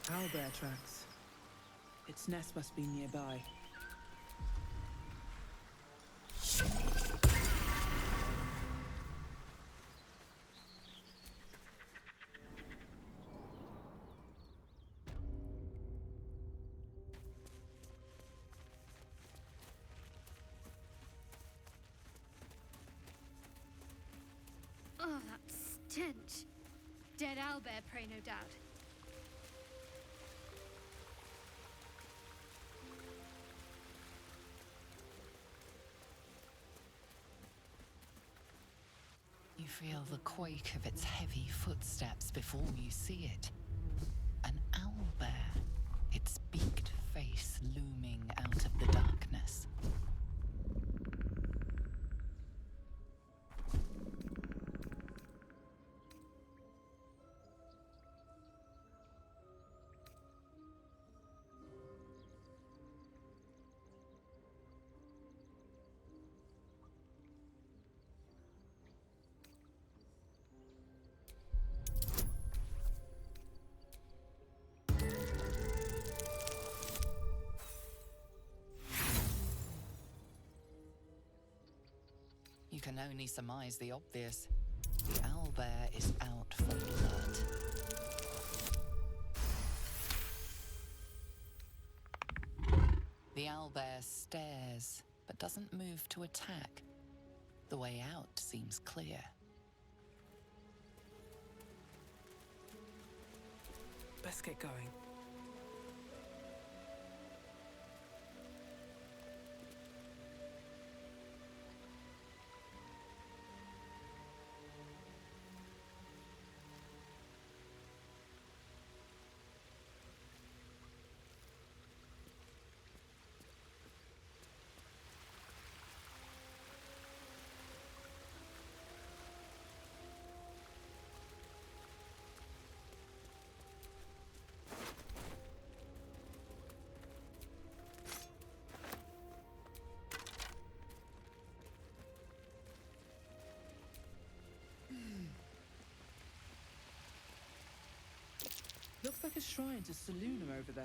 Owlbear tracks. Its nest must be nearby. Oh, that stench. Dead owlbear prey, no doubt. You feel the quake of its heavy footsteps before you see it. An owlbear, its beaked face looming out of the darkness. You can only surmise the obvious. The owlbear is out for blood. The owlbear stares, but doesn't move to attack. The way out seems clear. Best get going. Looks like a shrine to Saluna over there.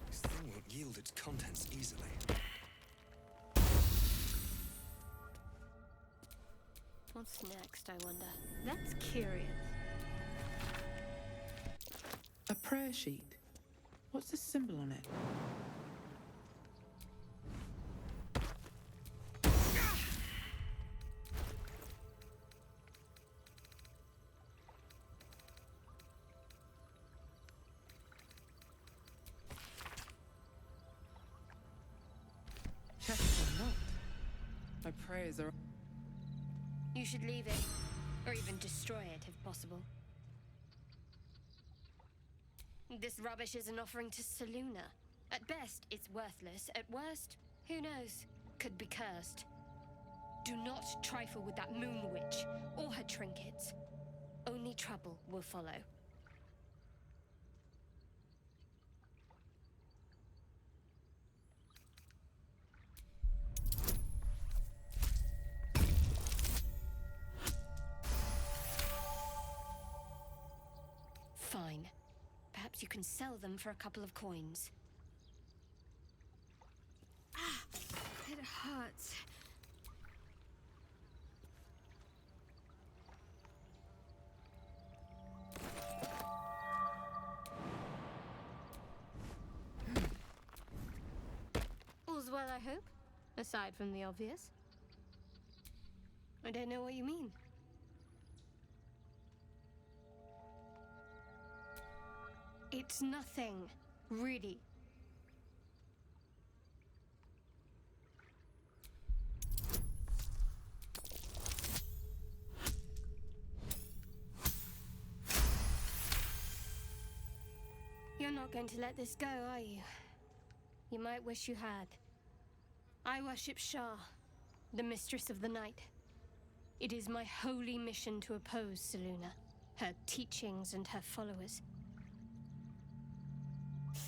This thing won't yield its contents easily. What's next, I wonder? That's curious. A prayer sheet. What's the symbol on it? Chests are locked. My prayers are... You should leave it, or even destroy it if possible. This rubbish is an offering to Saluna. At best, it's worthless. At worst, who knows? Could be cursed. Do not trifle with that moon witch or her trinkets. Only trouble will follow. Fine. Perhaps you can sell them for a couple of coins. Ah! It hurts. All's well, I hope? Aside from the obvious. I don't know what you mean. It's nothing, really. You're not going to let this go, are you? You might wish you had. I worship Shah, the mistress of the night. It is my holy mission to oppose Selûne, her teachings and her followers.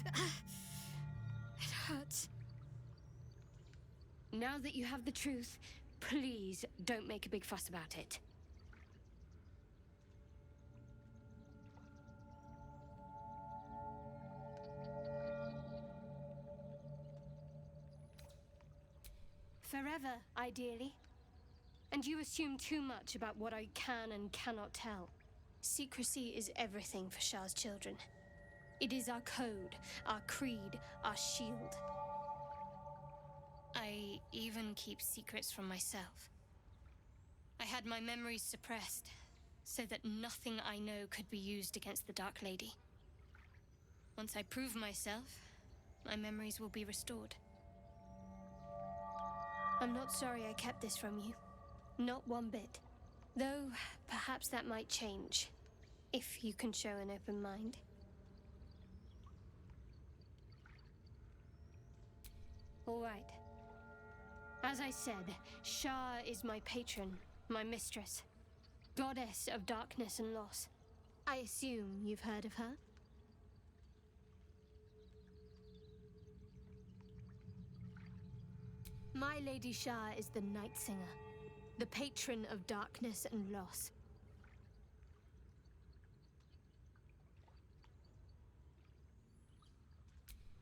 It hurts. Now that you have the truth, please don't make a big fuss about it. Forever, ideally. And you assume too much about what I can and cannot tell. Secrecy is everything for Shah's children. It is our code, our creed, our shield. I even keep secrets from myself. I had my memories suppressed, so that nothing I know could be used against the Dark Lady. Once I prove myself, my memories will be restored. I'm not sorry I kept this from you. Not one bit. Though, perhaps that might change, if you can show an open mind. All right. As I said, Shah is my patron, my mistress. Goddess of darkness and loss. I assume you've heard of her? My Lady Shah is the Night Singer, the patron of darkness and loss.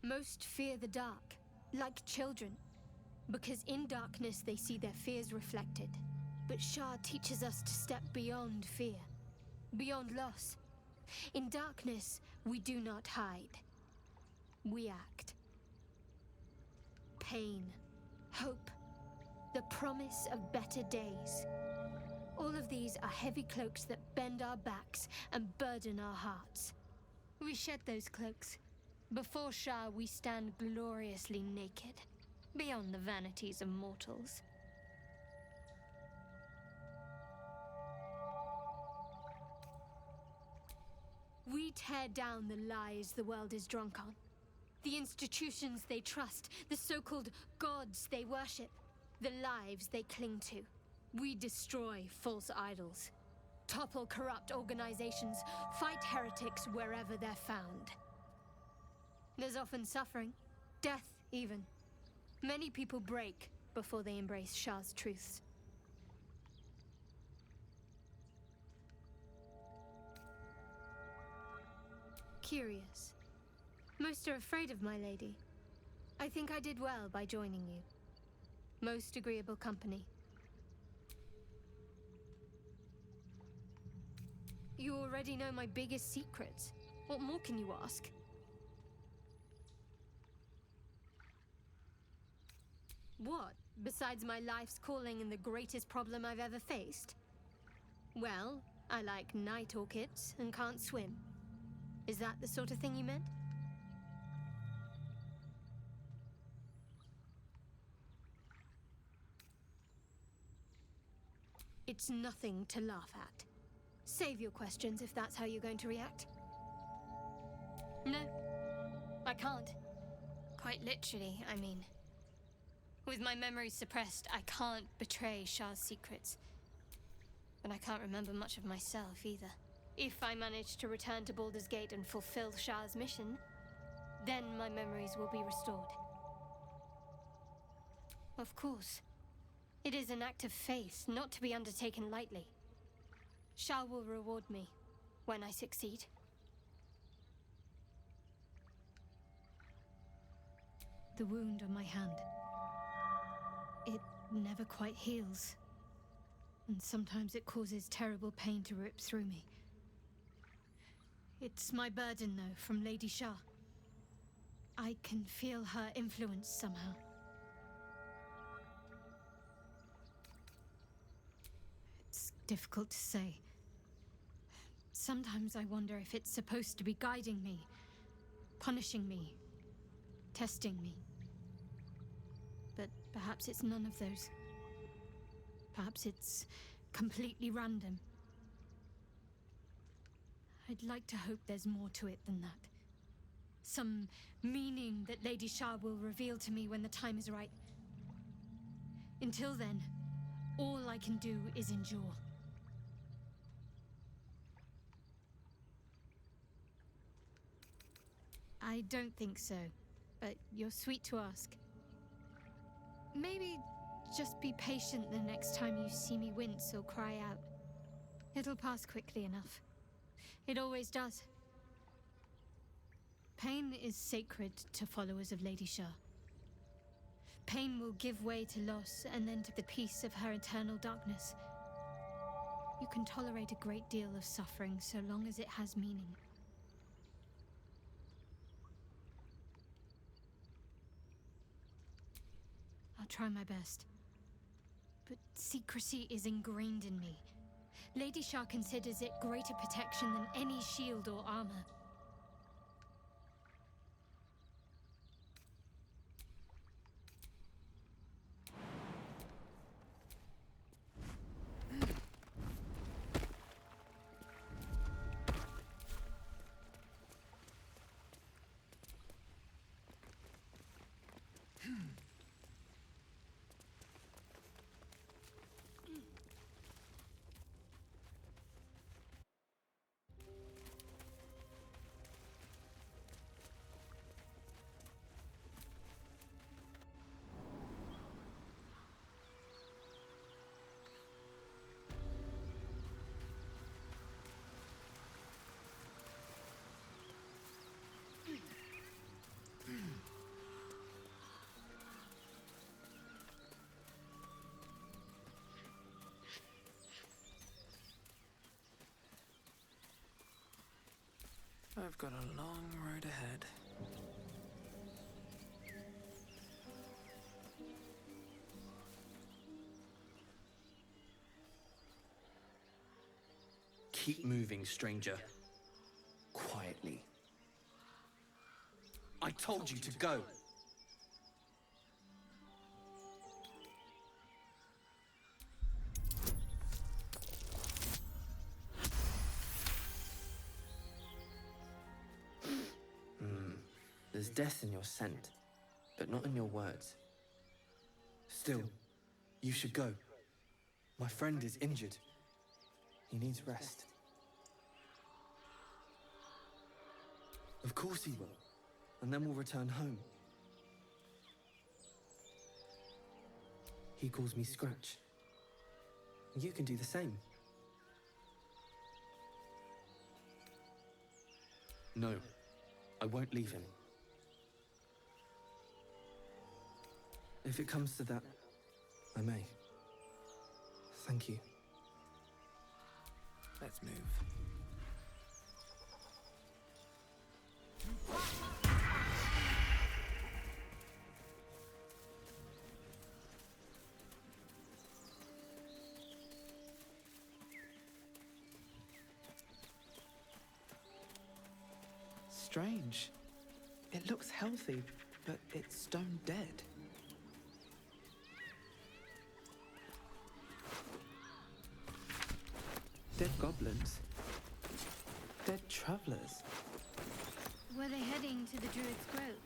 Most fear the dark, like children, because in darkness they see their fears reflected. But Shah teaches us to step beyond fear, beyond loss. In darkness, we do not hide. We act. Pain, hope, the promise of better days. All of these are heavy cloaks that bend our backs and burden our hearts. We shed those cloaks. Before Shah, we stand gloriously naked, beyond the vanities of mortals. We tear down the lies the world is drunk on. The institutions they trust, the so-called gods they worship, the lives they cling to. We destroy false idols, topple corrupt organizations, fight heretics wherever they're found. There's often suffering, death even. Many people break before they embrace Shah's truths. Curious. Most are afraid of my lady. I think I did well by joining you. Most agreeable company. You already know my biggest secrets. What more can you ask? What, besides my life's calling and the greatest problem I've ever faced? Well, I like night orchids and can't swim. Is that the sort of thing you meant? It's nothing to laugh at. Save your questions if that's how you're going to react. No, I can't. Quite literally, I mean. With my memories suppressed, I can't betray Shah's secrets. But I can't remember much of myself either. If I manage to return to Baldur's Gate and fulfill Shah's mission, then my memories will be restored. Of course. It is an act of faith, not to be undertaken lightly. Shah will reward me when I succeed. The wound on my hand. It never quite heals. And sometimes it causes terrible pain to rip through me. It's my burden, though, from Lady Shah. I can feel her influence somehow. It's difficult to say. Sometimes I wonder if it's supposed to be guiding me, punishing me, testing me. But perhaps it's none of those. Perhaps it's completely random. I'd like to hope there's more to it than that. Some meaning that Lady Shah will reveal to me when the time is right. Until then, All I can do is endure. I don't think so, but you're sweet to ask. Maybe just be patient the next time you see me wince or cry out. It'll pass quickly enough. It always does. Pain is sacred to followers of Lady Shah. Pain will give way to loss and then to the peace of her eternal darkness. You can tolerate a great deal of suffering so long as it has meaning. I'll try my best. But secrecy is ingrained in me. Lady Shah considers it greater protection than any shield or armor. I've got a long road ahead. Keep moving, stranger. Quietly. I told you to go. There's death in your scent, but not in your words. Still, you should go. My friend is injured. He needs rest. Of course he will, and then we'll return home. He calls me Scratch. You can do the same. No, I won't leave him. If it comes to that, I may. Thank you. Let's move. Strange. It looks healthy, but it's stone dead. Dead goblins. Dead travelers. Were they heading to the Druid's Grove?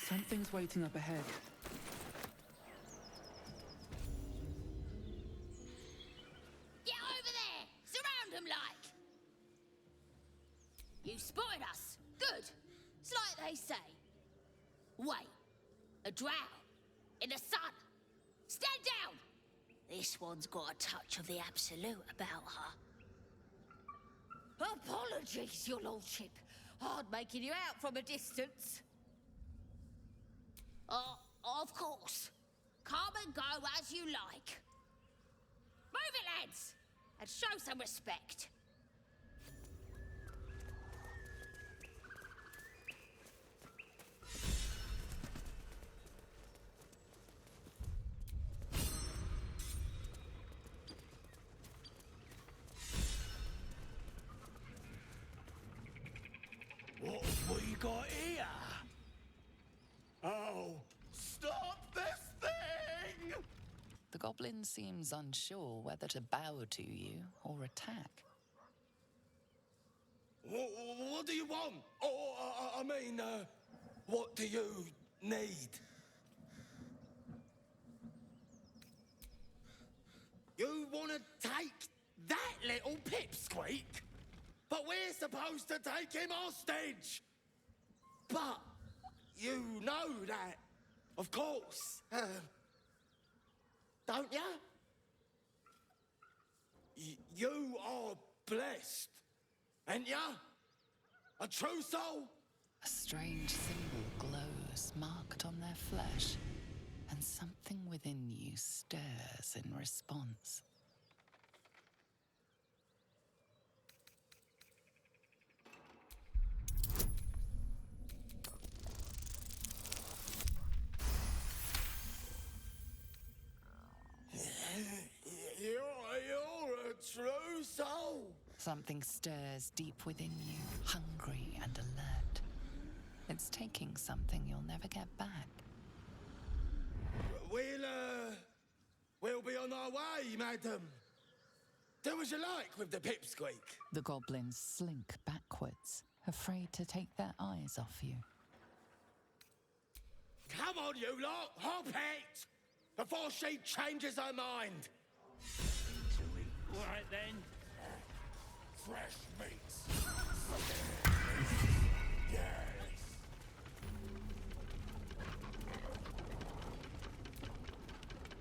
Something's waiting up ahead. Get over there! Surround them like! You spotted us! Good! It's like they say. Wait. A drow. In the sun. Stand down! This one's got a touch of the absolute about her. Apologies, your lordship. Hard making you out from a distance. Of course. Come and go as you like. Move it, lads! And show some respect. goblin seems unsure whether to bow to you or attack. What do you want? What do you need? You want to take that little pipsqueak? But we're supposed to take him hostage! But you know that, of course. Don't ya? You are blessed, ain't ya? A true soul? A strange symbol glows, marked on their flesh, and something within you stirs in response. You're a true soul. Something stirs deep within you, hungry and alert. It's taking something you'll never get back. We'll be on our way, madam. Do as you like with the pipsqueak. The goblins slink backwards, afraid to take their eyes off you. Come on, you lot, hop it! Before she changes her mind. Right then. Fresh meats. Yes.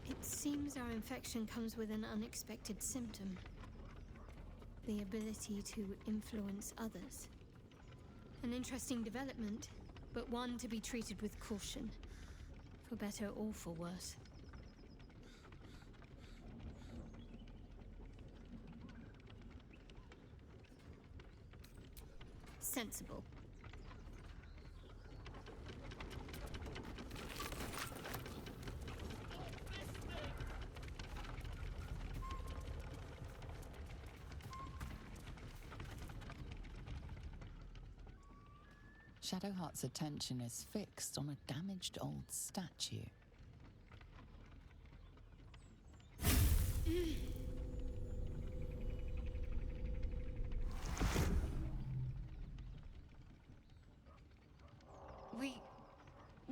It seems our infection comes with an unexpected symptom. The ability to influence others. An interesting development, but one to be treated with caution. For better or for worse. Sensible. Shadowheart's attention is fixed on a damaged old statue.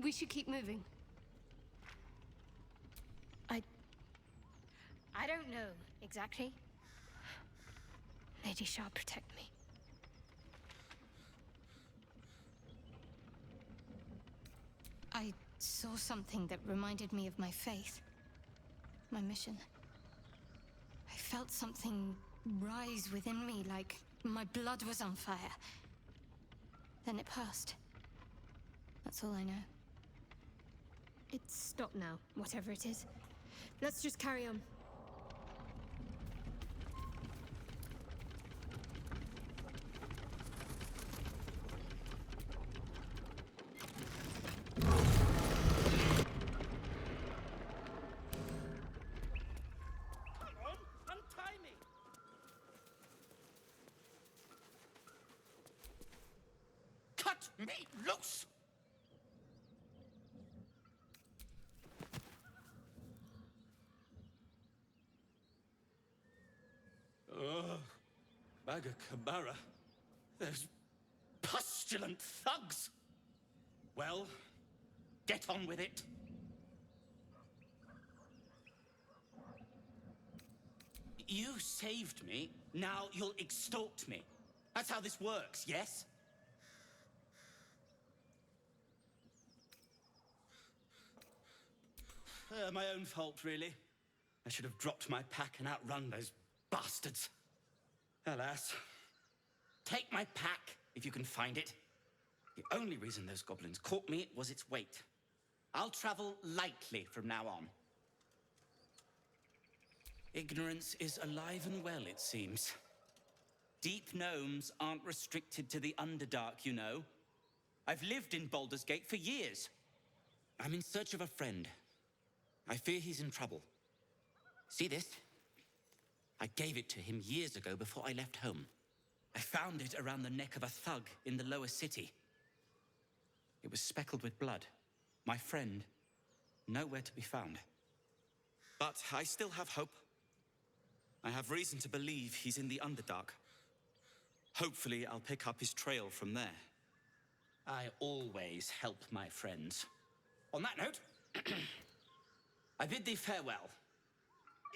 We should keep moving. I don't know, exactly. Lady Shah, protect me. I saw something that reminded me of my faith. My mission. I felt something rise within me like my blood was on fire. Then it passed. That's all I know. It's stopped now, whatever it is. Let's just carry on. Cut me loose! Magakabara. Those pustulant thugs. Well, get on with it. You saved me, now you'll extort me. That's how this works, yes? My own fault, really. I should have dropped my pack and outrun those bastards. Alas. Take my pack, if you can find it. The only reason those goblins caught me was its weight. I'll travel lightly from now on. Ignorance is alive and well, it seems. Deep gnomes aren't restricted to the Underdark, you know. I've lived in Baldur's Gate for years. I'm in search of a friend. I fear he's in trouble. See this? I gave it to him years ago before I left home. I found it around the neck of a thug in the lower city. It was speckled with blood. My friend, nowhere to be found. But I still have hope. I have reason to believe he's in the Underdark. Hopefully, I'll pick up his trail from there. I always help my friends. On that note, I bid thee farewell.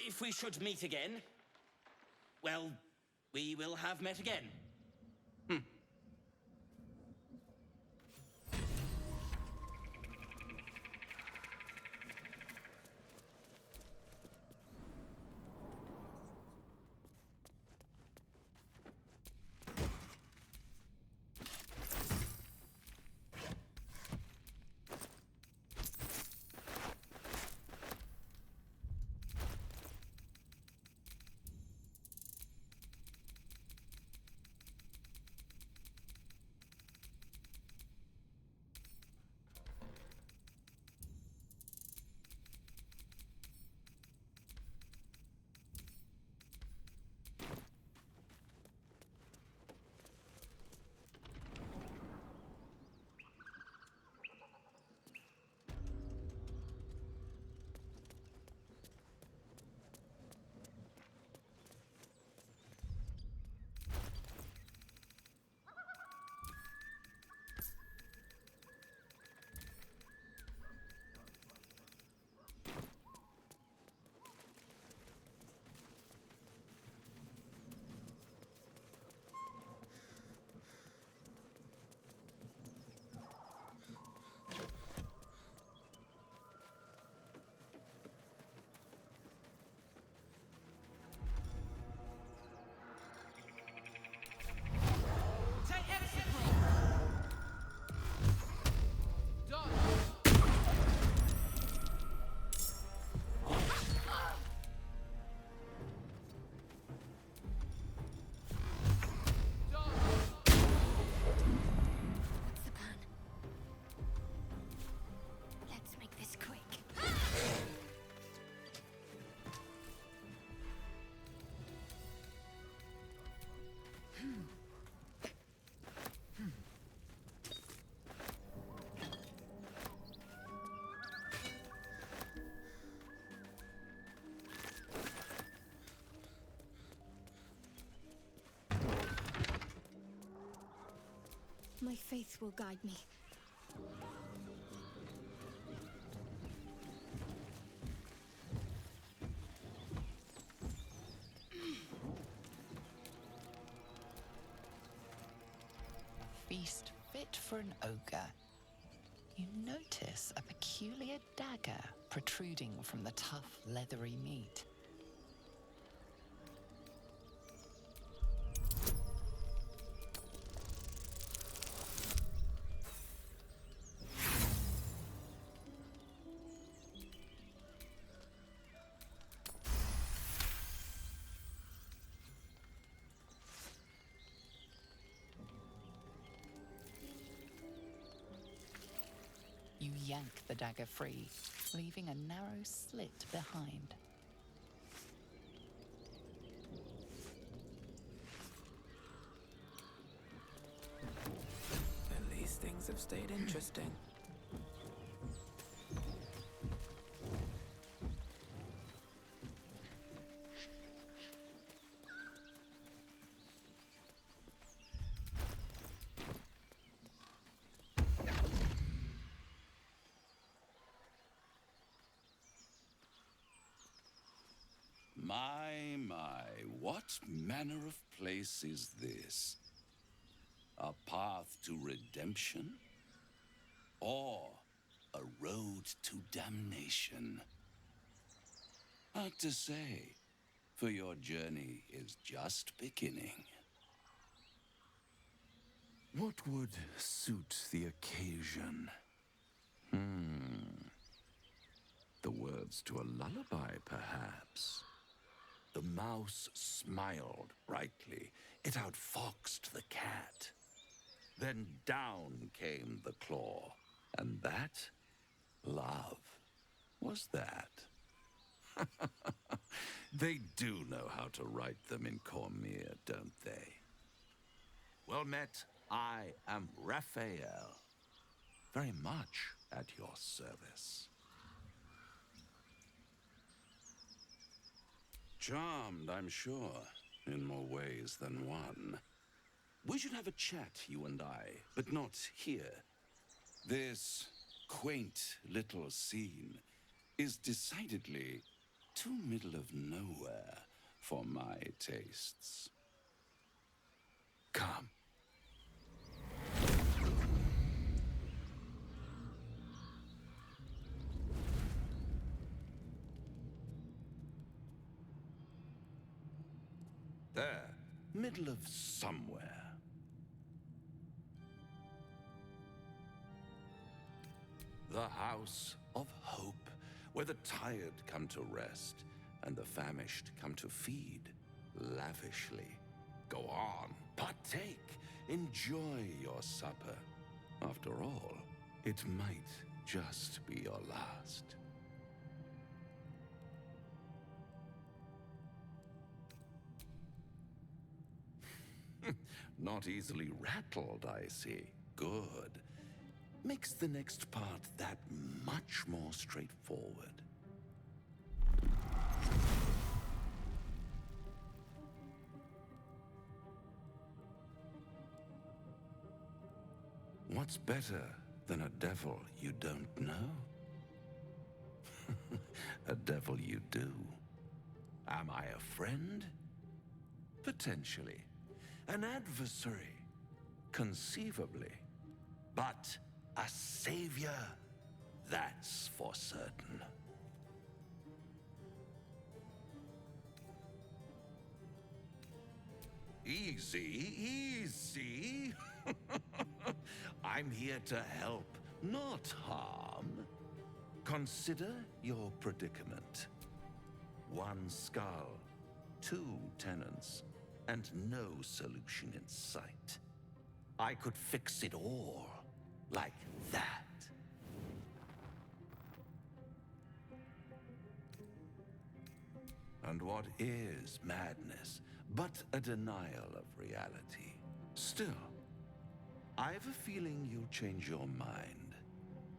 If we should meet again, well, we will have met again. What's the plan? Let's make this quick. My faith will guide me. Feast fit for an ogre. You notice a peculiar dagger protruding from the tough, leathery meat. You yank the dagger free, leaving a narrow slit behind. At least things have stayed interesting. My, what manner of place is this? A path to redemption? Or a road to damnation? Hard to say, for your journey is just beginning. What would suit the occasion? The words to a lullaby, perhaps. The mouse smiled brightly. It outfoxed the cat. Then down came the claw. And that? Love. Was that? They do know how to write them in Cormyr, don't they? Well met, I am Raphael. Very much at your service. Charmed, I'm sure, in more ways than one. We should have a chat, you and I, but not here. This quaint little scene is decidedly too middle of nowhere for my tastes. Come. There, middle of somewhere. The House of Hope, where the tired come to rest and the famished come to feed lavishly. Go on, partake, enjoy your supper. After all, it might just be your last. Not easily rattled, I see. Good. Makes the next part that much more straightforward. What's better than a devil you don't know? A devil you do. Am I a friend? Potentially. An adversary? Conceivably. But a savior? That's for certain. Easy, easy. I'm here to help, not harm. Consider your predicament. One skull, 2 tenants, and no solution in sight. I could fix it all, like that. And what is madness but a denial of reality? Still, I've a feeling you'll change your mind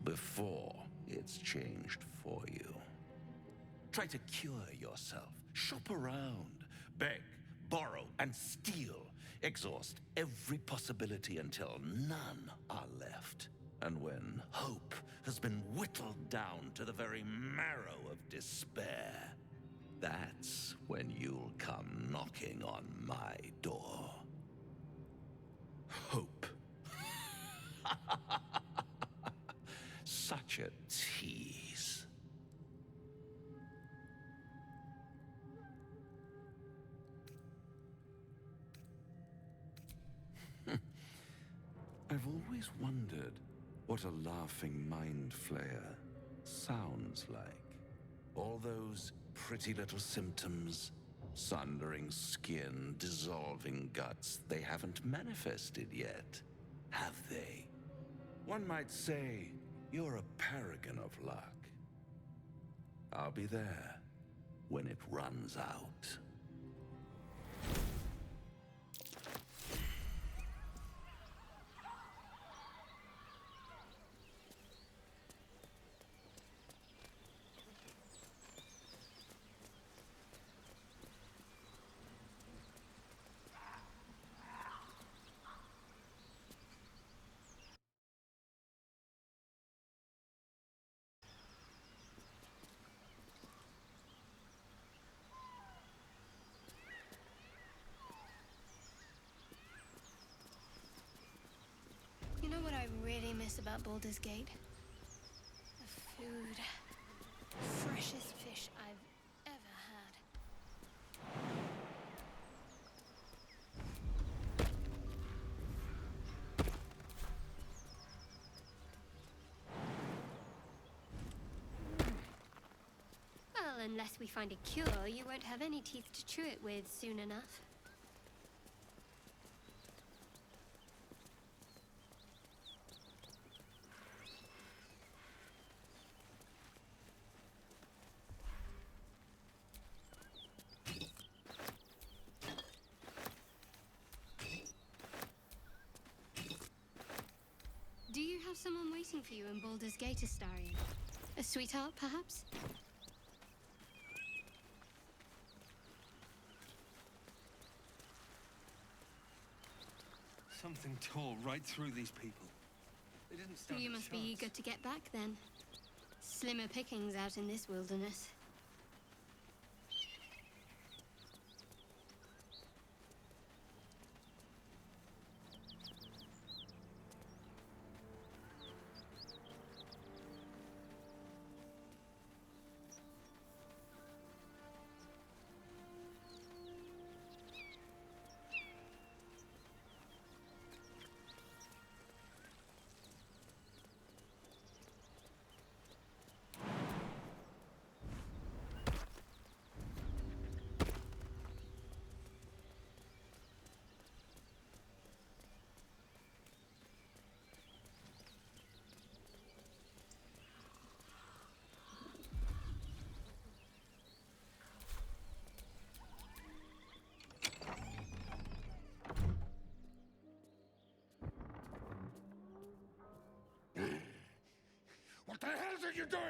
before it's changed for you. Try to cure yourself, shop around, beg, borrow, and steal. Exhaust every possibility until none are left. And when hope has been whittled down to the very marrow of despair, that's when you'll come knocking on my door. Hope. Such a tease. I've always wondered what a laughing mind flayer sounds like. All those pretty little symptoms, sundering skin, dissolving guts, they haven't manifested yet, have they? One might say you're a paragon of luck. I'll be there when it runs out. You know what I really miss about Baldur's Gate? The food. Freshest fish I've ever had. Well, unless we find a cure, you won't have any teeth to chew it with soon enough. Do you have someone waiting for you in Baldur's Gate, Astarion? A sweetheart, perhaps? Something tore right through these people. They didn't stand You a must be chance. eager to get back then. Slimmer pickings out in this wilderness. What the hell are you doing?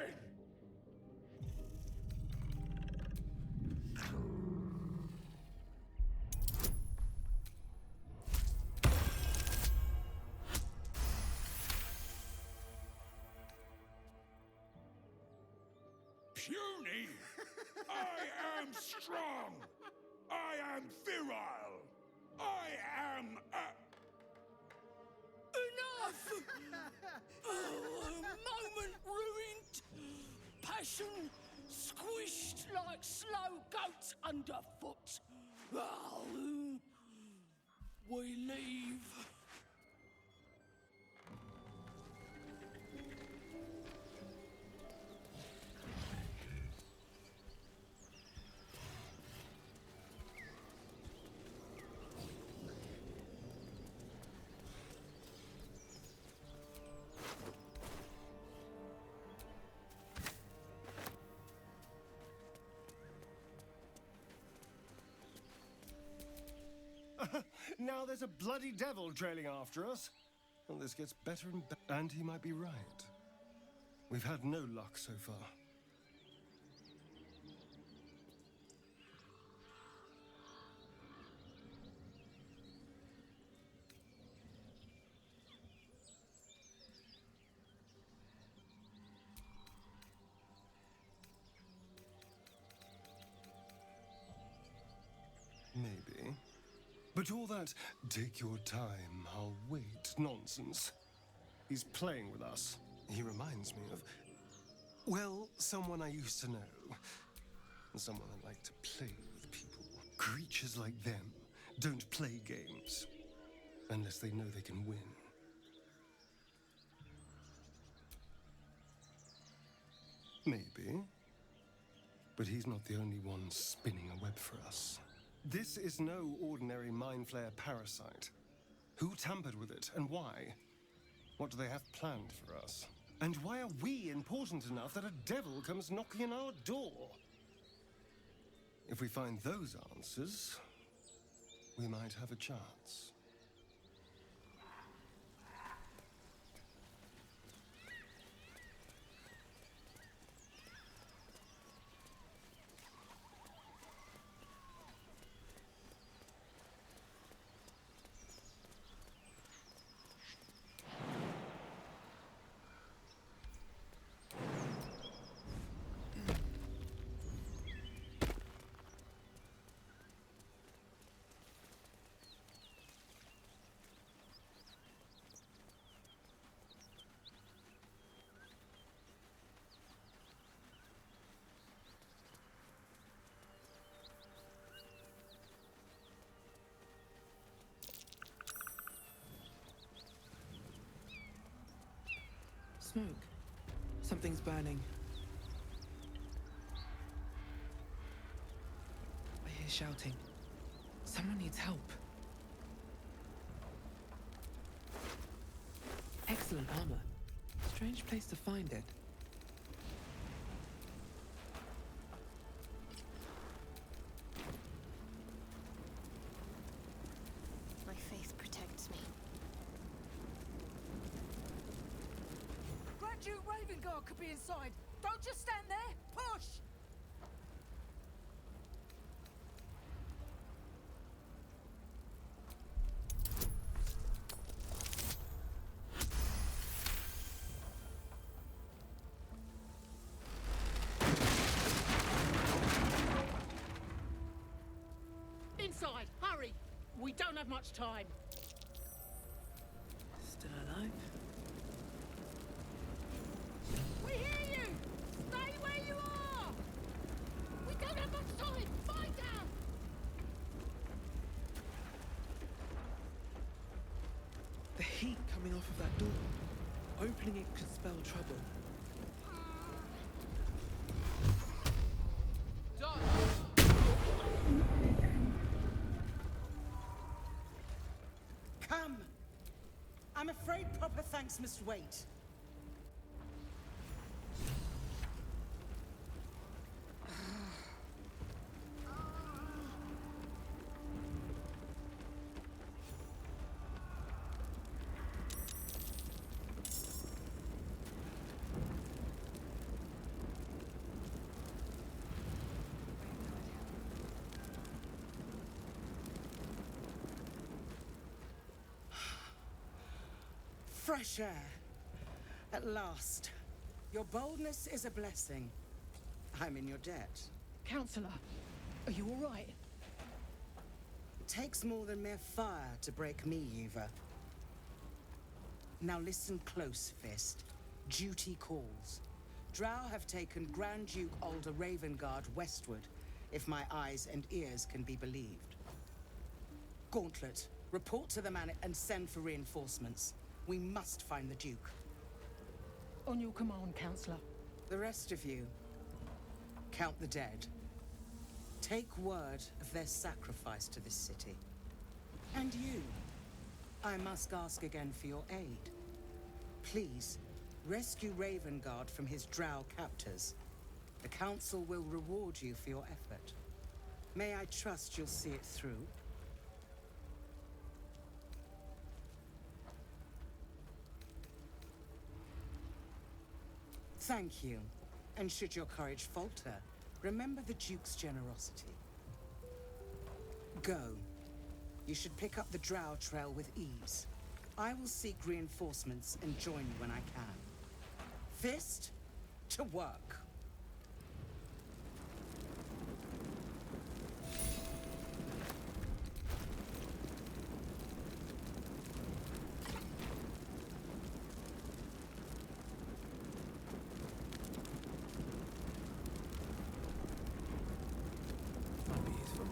Puny? I am strong. I am virile. I am Enough! Moment ruined. Passion squished like slow goats underfoot. Oh, we leave. Now there's a bloody devil trailing after us. Well, this gets better and better. And he might be right. We've had no luck so far. Maybe. But all that, take your time, I'll wait nonsense. He's playing with us. He reminds me of, well, someone I used to know. Someone that liked to play with people. Creatures like them don't play games unless they know they can win. Maybe. But he's not the only one spinning a web for us. This is no ordinary mind flayer parasite. Who tampered with it, and why? What do they have planned for us? And why are we important enough that a devil comes knocking on our door? If we find those answers, we might have a chance. Smoke. Something's burning. I hear shouting. Someone needs help. Excellent armor. Strange place to find it. My faith protects me. Grand Duke Raven Guard could be inside. Don't just stand there. Push! inside! Hurry! We don't have much time. Still alive? We hear you! Stay where you are! We don't have much time! Find out! The heat coming off of that door. Opening it could spell trouble. Come! I'm afraid proper thanks must wait. Fresh air. At last. Your boldness is a blessing. I'm in your debt. Counselor, are you all right? It takes more than mere fire to break me, Yuva. Now listen close, Fist. Duty calls. Drow have taken Grand Duke Alder Ravengard westward, if my eyes and ears can be believed. Gauntlet, report to the man and send for reinforcements. We must find the Duke. On your command, Counselor. The rest of you, count the dead. Take word of their sacrifice to this city. And you, I must ask again for your aid. Please, rescue Ravengard from his drow captors. The Council will reward you for your effort. May I trust you'll see it through? Thank you. And should your courage falter, remember the Duke's generosity. Go. You should pick up the Drow trail with ease. I will seek reinforcements and join you when I can. Fist, to work. Might be useful.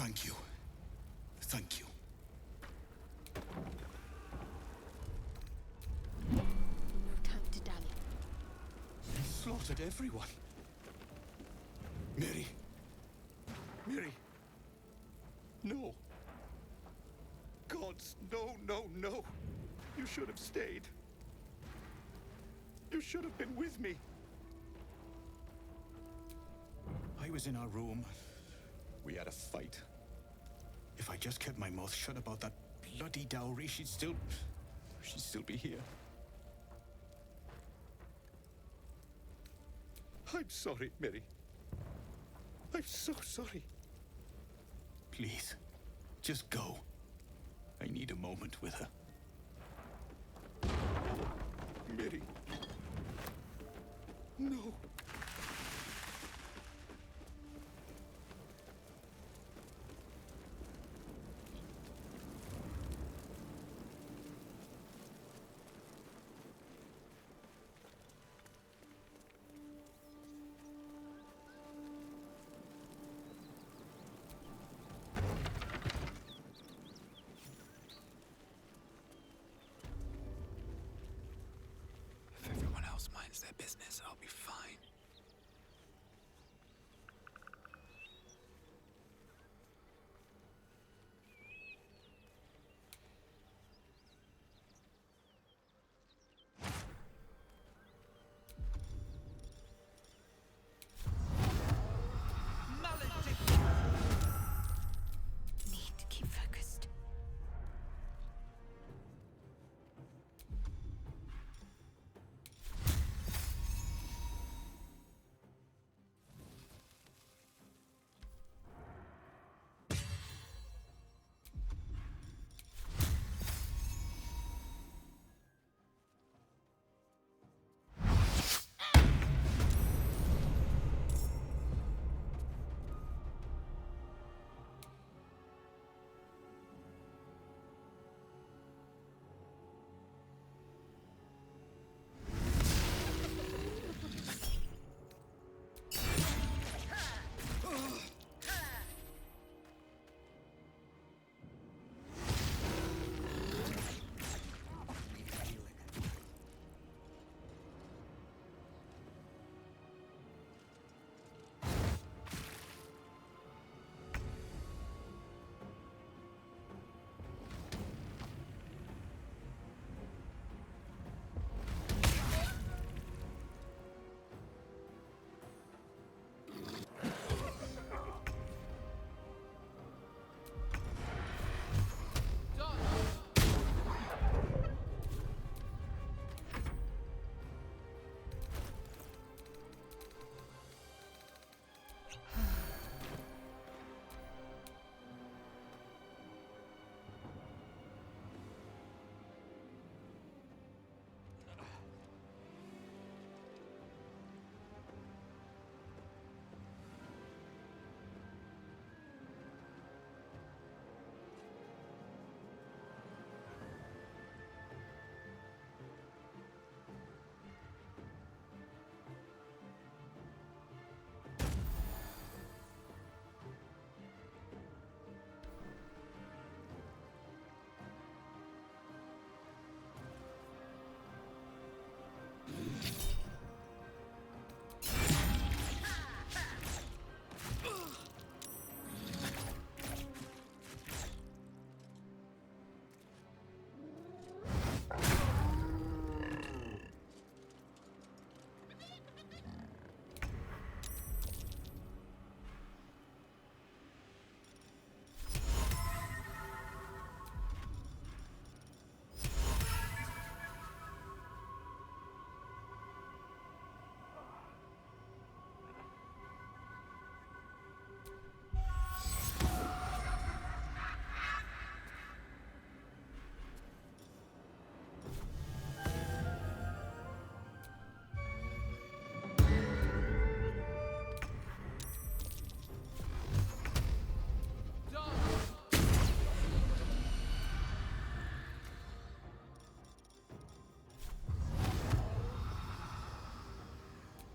Thank you. Thank you. No time to dally. You slaughtered everyone. Mary. Mary. No. Gods, no, no, no. You should have stayed. You should have been with me. I was in our room. We had a fight. If I just kept my mouth shut about that bloody dowry, she'd still be here. I'm sorry, Mary. I'm so sorry. Please, just go. I need a moment with her. Mary. No. If everyone else minds their business, I'll be fine. Need to keep focused.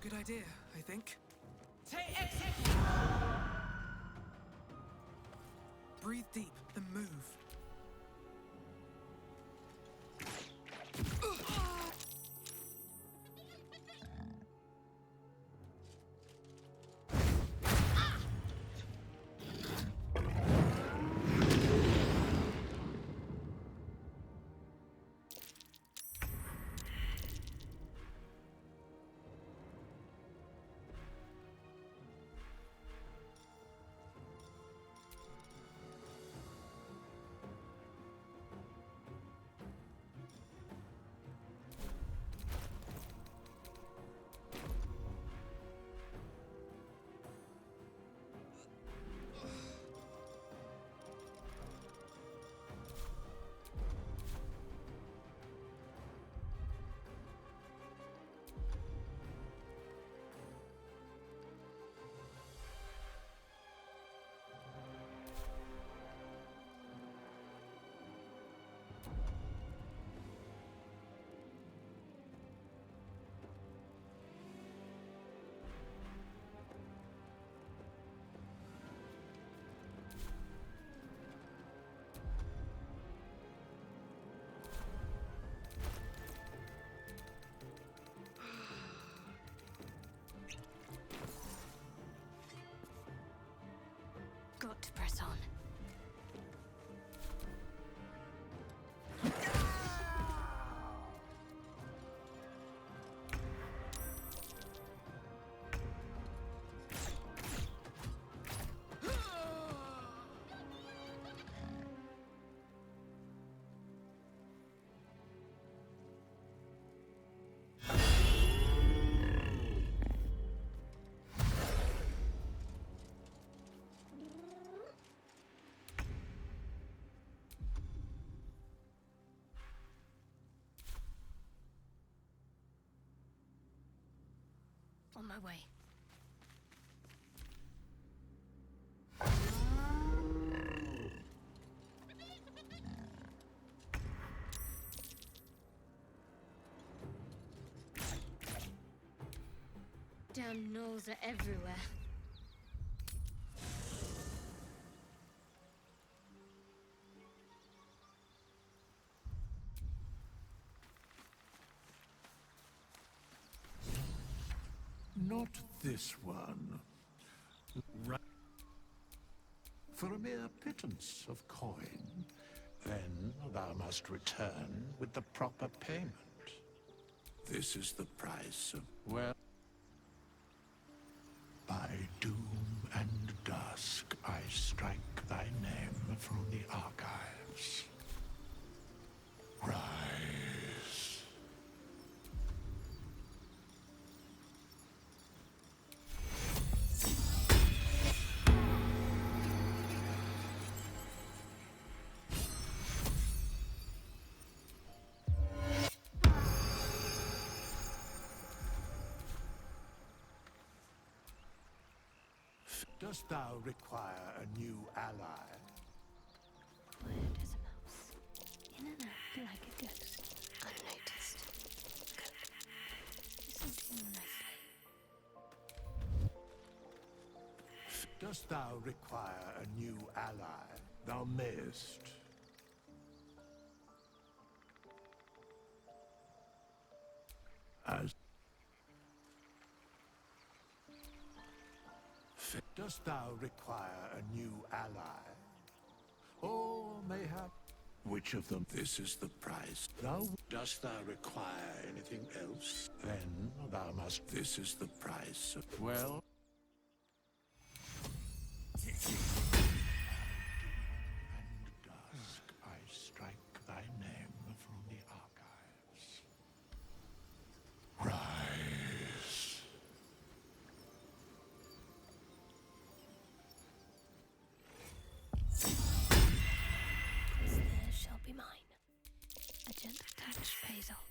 Good idea, I think. Breathe deep, then move. Got to press on. On my way. Damn gnolls are everywhere. Not this one. Right. For a mere pittance of coin, then thou must return with the proper payment. This is the price of, well, by doom and dusk I strike thy name from the archives. Rise. Dost thou require a new ally? Quiet as a mouse. In and out like a ghost. Unnoticed. Good. Listen to you nicely. Dost thou require a new ally? Thou mayest. As dost thou require a new ally? Or mayhap which of them? This is the price. Thou dost thou require anything else? Then thou must. This is the price. Well. And dusk I strike thy name from the archives. Rise. This there shall be mine. A gentle touch pays all.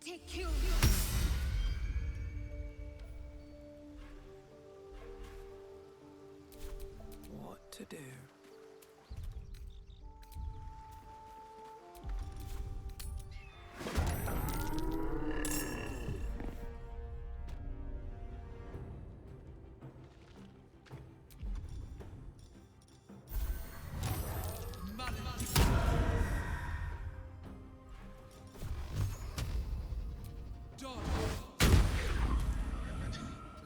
Take you. to do.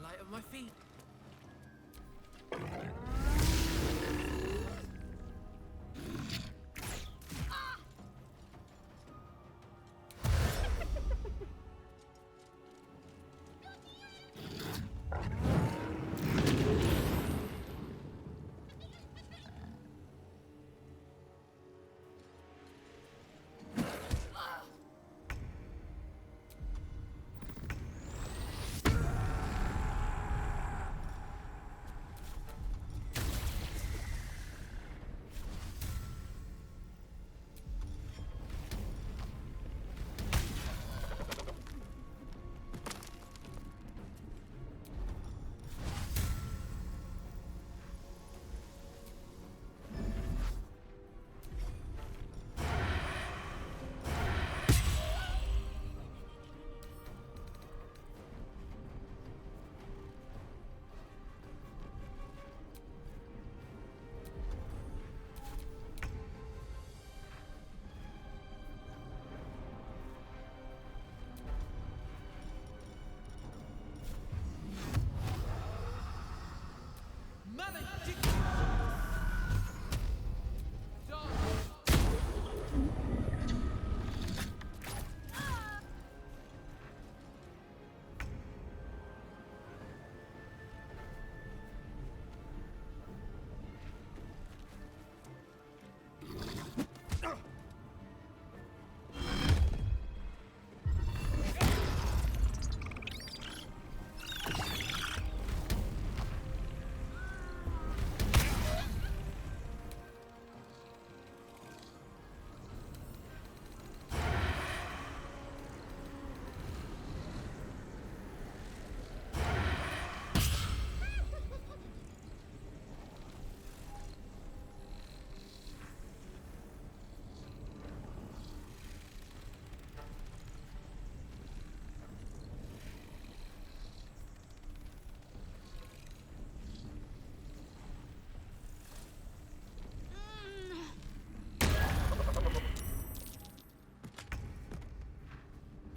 Light of my feet.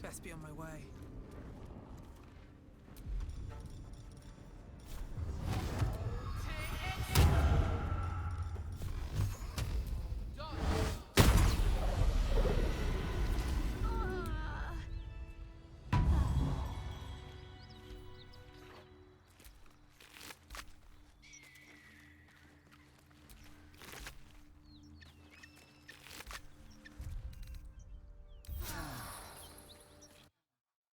Best be on my way.